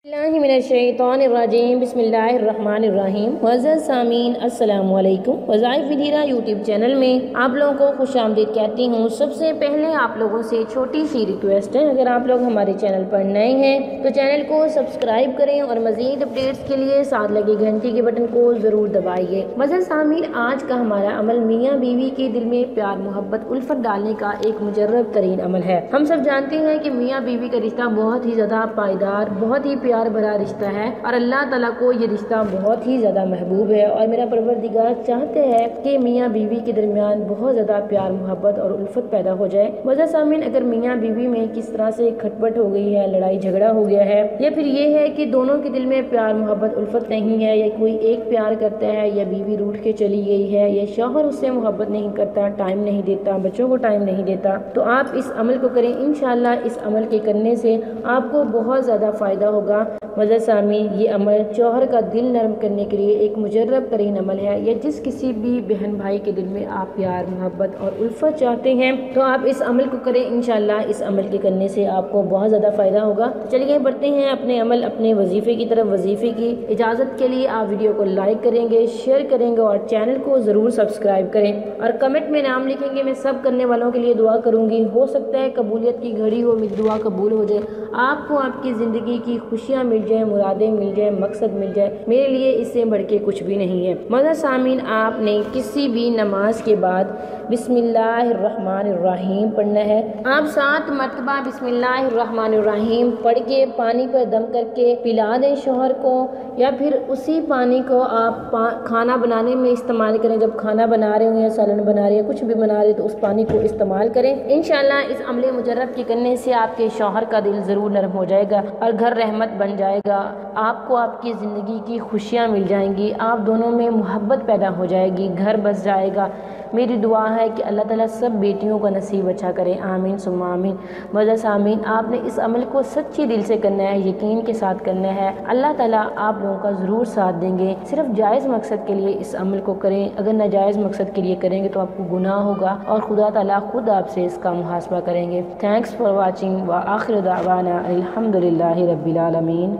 बिस्मिल्लाहिर्रहमानिर्रहीम बिस्मिल्लाहिर्रहमानिर्रहीम। मुअज़्ज़ज़ सामीन अस्सलामु अलैकुम। वज़ाइफ विद हीरा यूट्यूब चैनल में आप लोगों को खुशामदीद कहती हूँ। सबसे पहले आप लोगों से छोटी सी रिक्वेस्ट है, अगर आप लोग हमारे चैनल पर नए हैं तो चैनल को सब्सक्राइब करें और मज़ीद अपडेट्स के लिए साथ लगे घंटी के बटन को ज़रूर दबाइए। मुअज़्ज़ज़ सामीन, आज का हमारा अमल मियाँ बीवी के दिल में प्यार मोहब्बत उल्फत डालने का एक मुजर्रब तरीन अमल है। हम सब जानते हैं कि मियाँ बीवी का रिश्ता बहुत ही ज़्यादा पायदार, बहुत ही प्यार भरा रिश्ता है और अल्लाह ताला को ये रिश्ता बहुत ही ज़्यादा महबूब है। और मेरा परवरदिगार चाहते हैं कि मियाँ बीवी के दरमियान बहुत ज़्यादा प्यार मोहब्बत और उल्फत पैदा हो जाए। मुअज़्ज़ज़ सामीन, अगर मियाँ बीवी में किस तरह से खटपट हो गई है, लड़ाई झगड़ा हो गया है, या फिर ये है कि दोनों के दिल में प्यार मोहब्बत उल्फत नहीं है, या कोई एक प्यार करता है या बीवी रूठ के चली गई है, या शौहर उससे मोहब्बत नहीं करता, टाइम नहीं देता, बच्चों को टाइम नहीं देता, तो आप इस अमल को करें। इंशाअल्लाह इस अमल के करने से आपको बहुत ज़्यादा फ़ायदा होगा। मुअज़्ज़ज़ सामीन, ये अमल शौहर का दिल नरम करने के लिए एक मुजर्रब तरीन अमल है। या जिस किसी भी बहन भाई के दिल में आप प्यार मोहब्बत और उल्फत चाहते हैं तो आप इस अमल को करें। इंशाअल्लाह इस अमल के करने से आपको बहुत ज़्यादा फ़ायदा होगा। चलिए बढ़ते हैं अपने अमल, अपने वजीफ़े की तरफ। वजीफ़े की इजाज़त के लिए आप वीडियो को लाइक करेंगे, शेयर करेंगे और चैनल को ज़रूर सब्सक्राइब करें और कमेंट में नाम लिखेंगे। मैं सब करने वालों के लिए दुआ करूँगी। हो सकता है कबूलियत की घड़ी हो, मेरी दुआ कबूल हो जाए, आपको आपकी ज़िंदगी की खुशियाँ मिल जाए, मुरादें मिल जाए, मकसद मिल जाए। मेरे लिए इससे बढ़ के कुछ भी नहीं है। मुअज़्ज़ज़ सामीन, आपने किसी भी नमाज के बाद बिस्मिल्लाहिर्रहमानिर्रहीम पढ़ना है। आप 7 मरतबा बिस्मिल्लाहिर्रहमानिर्रहीम पढ़ के पानी पर दम करके पिला दें शौहर को, या फिर उसी पानी को आप खाना बनाने में इस्तेमाल करें। जब खाना बना रहे हो या सालन बना रहे हो, कुछ भी बना रहे हो, तो उस पानी को इस्तेमाल करें। इंशाअल्लाह इस अमले मुजर्रब के करने से आपके शौहर का दिल ज़रूर नरम हो जाएगा और घर रहमत बन जाएगा। आपको आपकी ज़िंदगी की खुशियाँ मिल जाएंगी, आप दोनों में मोहब्बत पैदा हो जाएगी, घर बस जाएगा। मेरी दुआ है कि अल्लाह ताला सब बेटियों का नसीब अच्छा करे। आमीन सुम्मा आमीन। मुअज़्ज़ज़ सामीन, आपने इस अमल को सच्ची दिल से करना है, यकीन के साथ करना है। अल्लाह ताला आप लोगों का ज़रूर साथ देंगे। सिर्फ जायज़ मकसद के लिए इस अमल को करें। अगर नाजायज़ मकसद के लिए करेंगे तो आपको गुनाह होगा और खुदा ताला खुद आपसे इसका मुहासबा करेंगे। थैंक्स फॉर वॉचिंग व आखिर दावाना अल्हम्दुलिल्लाहि रब्बिल आलमीन।